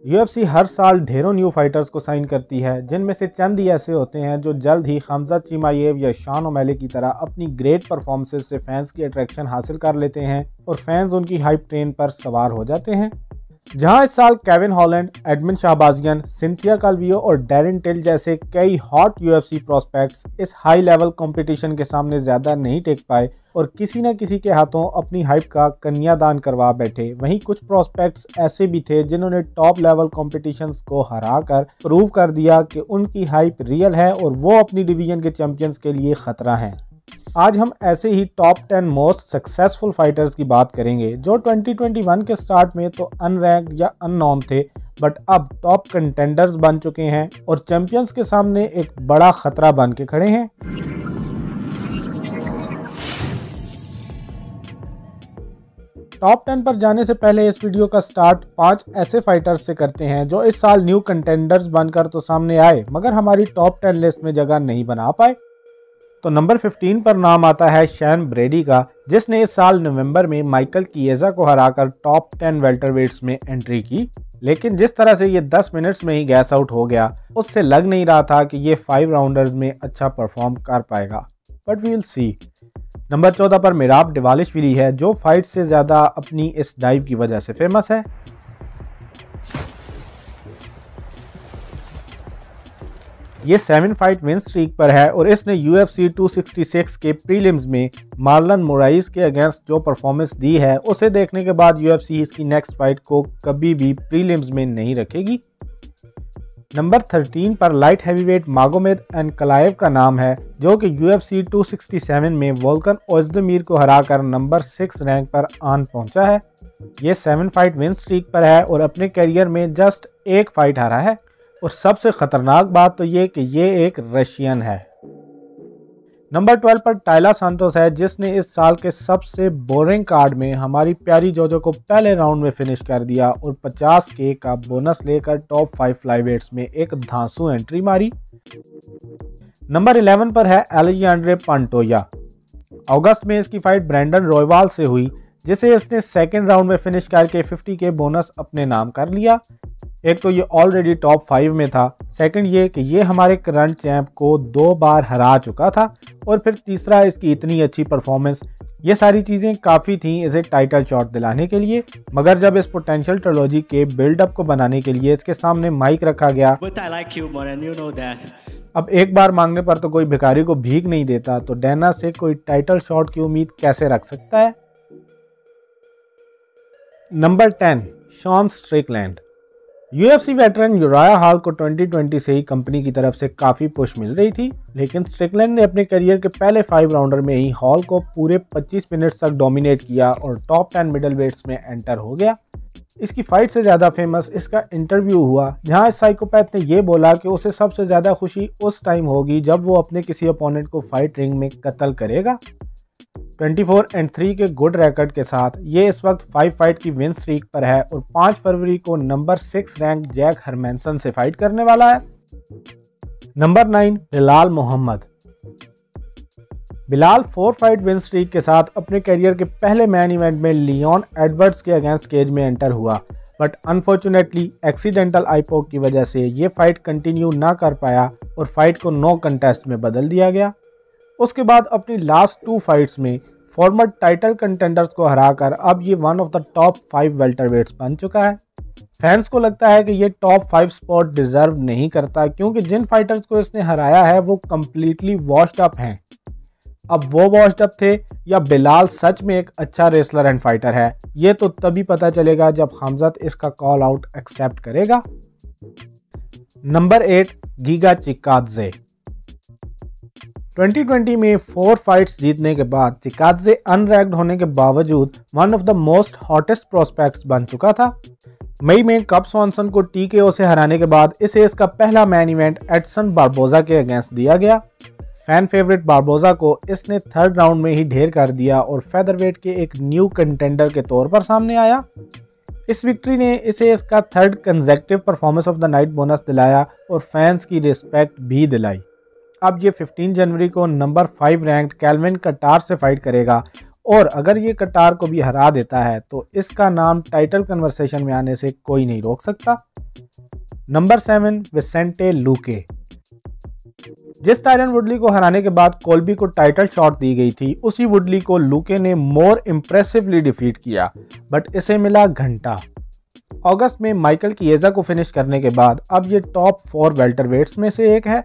UFC हर साल ढेरों new fighters को साइन करती है, जिनमें से चंद ही ऐसे होते हैं जो जल्द ही खमजा चिमाएव या शॉन ओमैली की तरह अपनी ग्रेट परफॉर्मेंसेस से फैंस की अट्रैक्शन हासिल कर लेते हैं और फैंस उनकी हाइप ट्रेन पर सवार हो जाते हैं। जहां इस साल Kevin Holland, Edmund Shahbazyan, Cynthia Calvillo और डैरेन टिल जैसे कई हॉट यूएफसी प्रोस्पेक्ट्स इस हाई लेवल कंपटीशन के सामने ज्यादा नहीं टेक पाए और किसी न किसी के हाथों अपनी हाइप का कन्यादान करवा बैठे, वहीं कुछ प्रोस्पेक्ट्स ऐसे भी थे जिन्होंने टॉप लेवल कॉम्पिटिशन्स को हरा कर प्रूव कर दिया कि उनकी हाइप रियल है और वो अपनी डिवीजन के चैंपियंस के लिए खतरा हैं। आज हम ऐसे ही टॉप 10 मोस्ट सक्सेसफुल फाइटर्स की बात करेंगे जो 2021 के स्टार्ट में तो अनरैंक्ड या अननोन थे, बट अब टॉप कंटेंडर्स बन चुके हैं और चैंपियंस के सामने एक बड़ा खतरा बन के खड़े हैं। टॉप 10 पर जाने से पहले इस वीडियो का स्टार्ट 5 ऐसे फाइटर्स से करते हैं जो इस साल न्यू कंटेंडर्स बनकर तो सामने आए मगर हमारी टॉप 10 लिस्ट में जगह नहीं बना पाए। तो नंबर 15 पर नाम आता है शैन ब्रेडी का, जिसने इस साल नवंबर में माइकल किएजा को हराकर टॉप 10 वेल्टरवेट्स में एंट्री की, लेकिन जिस तरह से ये 10 मिनट्स में ही गैस आउट हो गया उससे लग नहीं रहा था कि ये 5 राउंडर्स में अच्छा परफॉर्म कर पाएगा, but we will see. Number 14 पर मिराब डिवालिशविली है जो फाइट से ज़्यादा अपनी इस डाइव की वजह से फेमस है। ये 7 फाइट विन स्ट्रीक पर है और इसने UFC 266 के प्रीलिम्स में मार्लन मोराइस के अगेंस्ट जो परफॉर्मेंस दी है उसे देखने के बाद UFC इसकी नेक्स्ट फाइट को कभी भी प्रीलिम्स में नहीं रखेगी। नंबर 13 पर लाइट हैवीवेट मागोमेद अनकलाएव का नाम है जो कि UFC 267 में वोल्कन ओज़दमीर को हराकर नंबर 6 रैंक पर आन पहुंचा है। ये 7 फाइट विन स्ट्रीक पर है और अपने करियर में जस्ट एक फाइट हारा है और सबसे खतरनाक बात तो ये कि ये एक रशियन है। नंबर 12 पर टायला सांतोस है जिसने इस साल के सबसे बोरिंग कार्ड में हमारी प्यारी जोजो को पहले राउंड में फिनिश कर दिया और 50K का बोनस लेकर टॉप 5 फ्लाईवेट्स में एक धांसू एंट्री मारी। नंबर 11 पर है एलेजांड्रे पांटोया। अगस्त में इसकी फाइट ब्रैंडन रॉयवाल से हुई जिसे इसने सेकेंड राउंड में फिनिश करके 50K बोनस अपने नाम कर लिया। एक तो ये ऑलरेडी टॉप 5 में था, सेकंड ये कि ये हमारे करंट चैंप को 2 बार हरा चुका था और फिर तीसरा इसकी इतनी अच्छी परफॉर्मेंस, ये सारी चीज़ें काफ़ी थी इसे टाइटल शॉट दिलाने के लिए। मगर जब इस पोटेंशियल ट्रिलॉजी के बिल्डअप को बनाने के लिए इसके सामने माइक रखा गया, अब एक बार मांगने पर तो कोई भिखारी को भीख नहीं देता, तो डैना से कोई टाइटल शॉट की उम्मीद कैसे रख सकता है। Number 10 Sean Strickland. UFC veteran Uriah Hall को 2020 से ही कंपनी की तरफ से काफ़ी पुश मिल रही थी, लेकिन स्ट्रिकलैंड ने अपने करियर के पहले 5 राउंडर में ही हॉल को पूरे 25 मिनट्स तक डोमिनेट किया और टॉप 10 मिडल वेट्स में एंटर हो गया। इसकी फाइट से ज़्यादा फेमस इसका इंटरव्यू हुआ जहां इस साइकोपैथ ने यह बोला कि उसे सबसे ज़्यादा खुशी उस टाइम होगी जब वो अपने किसी अपोनेंट को फाइट रिंग में कत्ल करेगा। 24-3 के गुड रिकॉर्ड के साथ ये इस वक्त 5 फाइट की विन स्ट्रीक पर है और 5 फरवरी को नंबर 6 रैंक जैक हरमैनसन से फाइट करने वाला है। Number 9 Belal Muhammad. Belal 4 fight win streak के साथ अपने करियर के पहले मैन इवेंट में लियोन एडवर्ड्स के अगेंस्ट केज में एंटर हुआ, बट अनफॉर्चुनेटली एक्सीडेंटल आईपोक की वजह से ये फाइट कंटिन्यू ना कर पाया और फाइट को नो कंटेस्ट में बदल दिया गया। उसके बाद अपनी लास्ट 2 फाइट्स में फॉर्मर टाइटल कंटेंडर्स को हराकर अब ये वन ऑफ द टॉप 5 वेल्टरवेट्स बन चुका है। फैंस को लगता है कि ये टॉप 5 स्पॉट डिजर्व नहीं करता क्योंकि जिन फाइटर्स को इसने हराया है वो कंप्लीटली वॉश्ड अप हैं। अब वो वॉश्ड अप थे या बिलाल सच में एक अच्छा रेसलर एंड फाइटर है, ये तो तभी पता चलेगा जब हमजत इसका कॉल आउट एक्सेप्ट करेगा। Number 8 Giga Chikadze. 2020 में 4 फाइट्स जीतने के बाद चिकाडजे अनरैंक्ड होने के बावजूद one of the most hottest prospects बन चुका था। मई में कप स्वॉनसन को TKO से हराने के बाद इसे इसका पहला मैन इवेंट एडसन बारबोजा के अगेंस्ट दिया गया। फैन फेवरेट बारबोजा को इसने 3rd राउंड में ही ढेर कर दिया और फेदरवेट के एक न्यू कंटेंडर के तौर पर सामने आया। इस विक्ट्री ने इसे इसका 3rd consecutive performance of the night bonus दिलाया और फैंस की रिस्पेक्ट भी दिलाई। अब ये 15 जनवरी को नंबर 5 रैंक्ड कैल्विन कटार से फाइट करेगा और अगर ये कटार को भी हरा देता है तो इसका नाम टाइटल कन्वर्सेशन में आने से कोई नहीं रोक सकता। Number 7 Vicente लुके। जिस टायरन वुडली को हराने के बाद कोल्बी को टाइटल शॉट दी गई थी, उसी वुडली को लुके ने मोर इम्प्रेसिवली डिफीट किया, बट इसे मिला घंटा। अगस्त में माइकल किएजा को फिनिश करने के बाद अब ये टॉप 4 वेल्टरवेट्स में से एक है।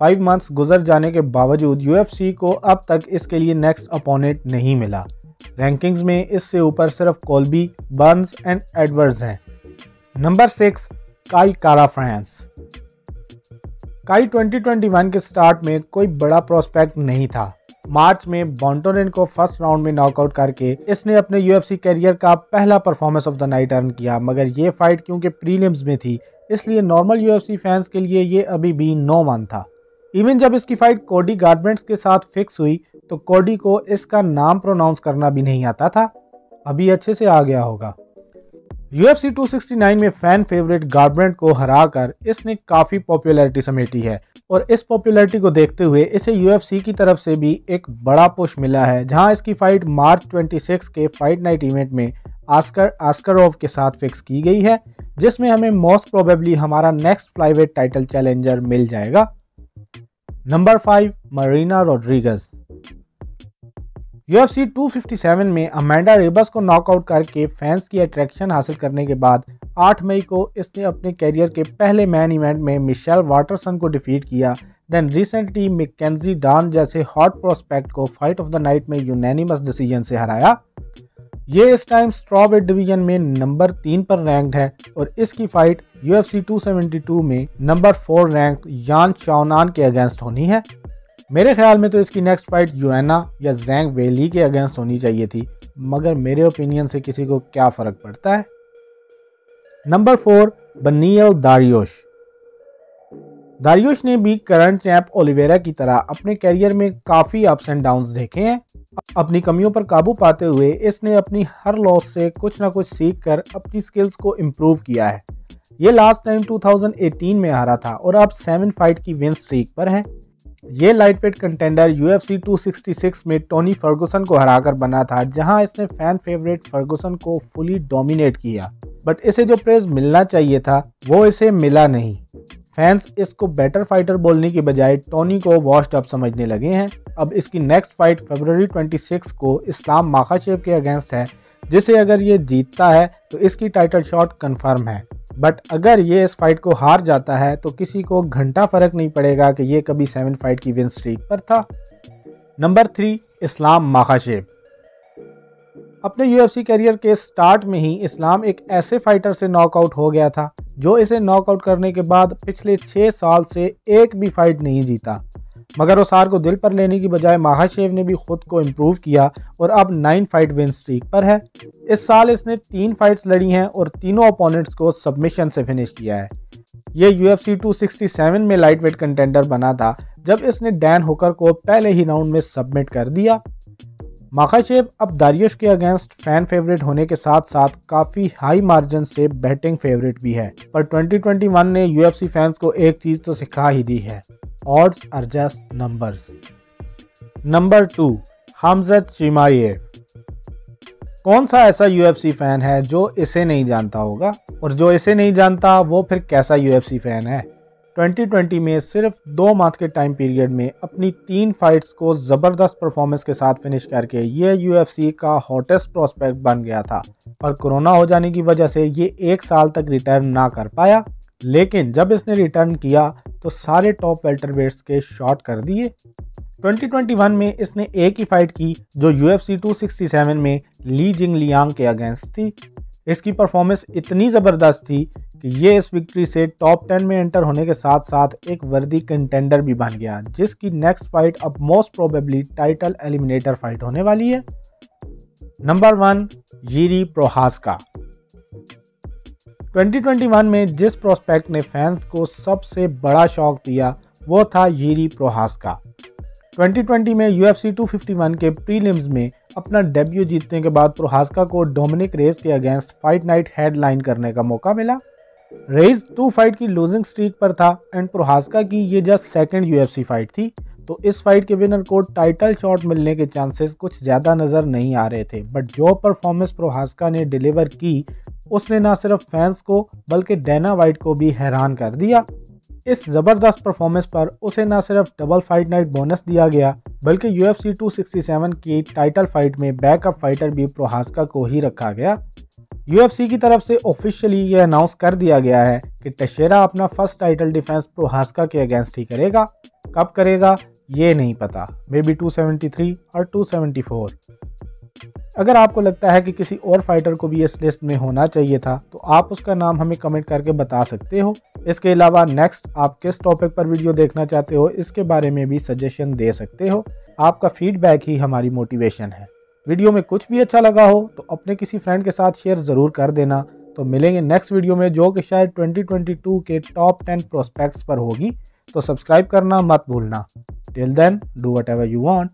5 मंथ्स गुजर जाने के बावजूद यूएफसी को अब तक इसके लिए नेक्स्ट अपोनेंट नहीं मिला। रैंकिंग्स में इससे ऊपर सिर्फ कोल्बी, बर्न्स एंड एडवर्ड्स हैं। नंबर 6 काई कारा फ्रांस। काई 2021 के स्टार्ट में कोई बड़ा प्रोस्पेक्ट नहीं था। मार्च में बॉन्टोरेन को फर्स्ट राउंड में नॉकआउट करके इसने अपने यूएफसी करियर का पहला performance of the night earn किया, मगर ये फाइट क्योंकि प्रीलिम्स में थी इसलिए नॉर्मल यूएफसी फैंस के लिए ये अभी भी नो वन था। इवन जब इसकी फाइट कोडी गारबेंट्स के साथ फिक्स हुई तो कोडी को इसका नाम प्रोनाउंस करना भी नहीं आता था, अभी अच्छे से आ गया होगा। UFC 269 में फैन फेवरेट गारब्रेंट को हराकर इसने काफ़ी पॉपुलैरिटी समेटी है और इस पॉपुलैरिटी को देखते हुए इसे UFC की तरफ से भी एक बड़ा पुश मिला है, जहां इसकी फाइट मार्च 26 के फाइट नाइट इवेंट में आस्करोव के साथ फिक्स की गई है, जिसमें हमें मोस्ट प्रोबेबली हमारा नेक्स्ट फ्लाईवेट टाइटल चैलेंजर मिल जाएगा। Number 5 Marina Rodriguez. UFC 257 में अमेंडा रेबस को नॉकआउट करके फैंस की अट्रैक्शन हासिल करने के बाद 8 मई को इसने अपने कैरियर के पहले मैन इवेंट में मिशेल वाटरसन को डिफीट किया। देन रिसेंटली मैकेंजी डॉन जैसे हॉट प्रोस्पेक्ट को फाइट ऑफ द नाइट में यूनैनिमस डिसीजन से हराया। ये इस टाइम स्ट्रॉवेट डिवीजन में नंबर 3 पर रैंक्ड है और इसकी फाइट UFC 272 में नंबर 4 रैंक्ड यान चाओनान के अगेंस्ट होनी है। मेरे ख्याल में तो इसकी नेक्स्ट फाइट जोएना या जैंग वेली के अगेंस्ट होनी चाहिए थी, मगर मेरे ओपिनियन से किसी को क्या फ़र्क पड़ता है। नंबर 4 बनियल दारियोश। दारियोश ने भी करंट चैंप ओलिवेरा की तरह अपने कैरियर में काफ़ी अप्स एंड डाउन्स देखे हैं। अपनी कमियों पर काबू पाते हुए इसने अपनी हर लॉस से कुछ ना कुछ सीख कर अपनी स्किल्स को इम्प्रूव किया है। ये लास्ट टाइम 2018 में हारा था और अब 7 फाइट की विन स्ट्रीक पर है। ये लाइटवेट कंटेंडर UFC 266 में टोनी फर्गुसन को हराकर बना था, जहां इसने फैन फेवरेट फर्गुसन को फुली डोमिनेट किया, बट इसे जो प्रेज मिलना चाहिए था वो इसे मिला नहीं। फैंस इसको बेटर फाइटर बोलने की बजाय टोनी को वॉश्ड अप समझने लगे हैं। अब इसकी नेक्स्ट फाइट फरवरी 26 को इस्लाम माखाचेव के अगेंस्ट है, जिसे अगर ये जीतता है तो इसकी टाइटल शॉट कंफर्म है, बट अगर ये इस फाइट को हार जाता है तो किसी को घंटा फर्क नहीं पड़ेगा कि ये कभी 7 फाइट की विन स्ट्रीक पर था। Number 3 Islam Makhachev. अपने UFC करियर के स्टार्ट में ही इस्लाम एक ऐसे फाइटर से नॉकआउट हो गया था जो इसे नॉकआउट करने के बाद पिछले 6 साल से एक भी फाइट नहीं जीता, मगर उस हार को दिल पर लेने की बजाय माखाचेव ने भी खुद को इम्प्रूव किया और अब 9 फाइट विन स्ट्रीक पर है। इस साल इसने 3 फाइट्स लड़ी हैं और तीनों अपोनेंट्स को सबमिशन से फिनिश किया है। ये UFC 267 में लाइटवेट कंटेंडर बना था जब इसने डैन हुकर को पहले ही राउंड में सबमिट कर दिया। माखाचेव अब दारियोश के अगेंस्ट फैन फेवरेट होने के साथ साथ काफ़ी हाई मार्जिन से बैटिंग फेवरेट भी है, पर 2021 ने UFC फैंस को एक चीज़ तो सिखा ही दी है, odds are just numbers। Number 2 हमजत चिमाएव। कौन सा ऐसा UFC फैन है जो इसे नहीं जानता होगा, और जो इसे नहीं जानता वो फिर कैसा UFC फैन है। 2020 में सिर्फ 2 मंथ के टाइम पीरियड में अपनी 3 फाइट्स को ज़बरदस्त परफॉर्मेंस के साथ फिनिश करके ये UFC का हॉटेस्ट प्रोस्पेक्ट बन गया था, पर कोरोना हो जाने की वजह से ये 1 साल तक रिटर्न ना कर पाया। लेकिन जब इसने रिटर्न किया तो सारे टॉप वेल्टरवेट्स के शॉट कर दिए। 2021 में इसने एक ही फाइट की जो UFC 267 में ली जिंग लियांग के अगेंस्ट थी। इसकी परफॉर्मेंस इतनी ज़बरदस्त थी कि ये इस विक्ट्री से टॉप 10 में एंटर होने के साथ साथ एक वर्दी कंटेंडर भी बन गया, जिसकी नेक्स्ट फाइट अब most probably title eliminator fight होने वाली है। Number 1 जीरी Prochazka. 2021 में जिस प्रोस्पेक्ट ने फैंस को सबसे बड़ा शॉक दिया वो था जीरी प्रोहास्का। 2020 में UFC 251 के प्रीलिम्स में अपना डेब्यू जीतने के बाद प्रोहास्का को डोमिनिक रेस के अगेंस्ट फाइट नाइट हेडलाइन करने का मौका मिला। रेस 2 फाइट की लूजिंग स्ट्रीक पर था एंड प्रोहास्का की ये जस्ट सेकंड UFC फाइट थी, तो इस फाइट के विनर को टाइटल शॉट मिलने के चांसेस कुछ ज़्यादा नज़र नहीं आ रहे थे, बट जो परफॉर्मेंस प्रोहास्का ने डिलीवर की उसने न सिर्फ फैंस को बल्कि डैना वाइट को भी हैरान कर दिया। इस ज़बरदस्त परफॉर्मेंस पर उसे न सिर्फ डबल फाइट नाइट बोनस दिया गया बल्कि UFC 267 की टाइटल फाइट में बैकअप फाइटर भी प्रोहास्का को ही रखा गया। UFC की तरफ से ऑफिशियली यह अनाउंस कर दिया गया है कि टेशेरा अपना फर्स्ट टाइटल डिफेंस प्रोहास्का के अगेंस्ट ही करेगा। कब करेगा ये नहीं पता, मे बी 273 और 274। अगर आपको लगता है कि किसी और फाइटर को भी इस लिस्ट में होना चाहिए था तो आप उसका नाम हमें कमेंट करके बता सकते हो। इसके अलावा नेक्स्ट आप किस टॉपिक पर वीडियो देखना चाहते हो इसके बारे में भी सजेशन दे सकते हो। आपका फीडबैक ही हमारी मोटिवेशन है। वीडियो में कुछ भी अच्छा लगा हो तो अपने किसी फ्रेंड के साथ शेयर ज़रूर कर देना। तो मिलेंगे नेक्स्ट वीडियो में जो कि शायद 2022 के टॉप 10 प्रोस्पेक्ट्स पर होगी। तो सब्सक्राइब करना मत भूलना। Till then do whatever you want.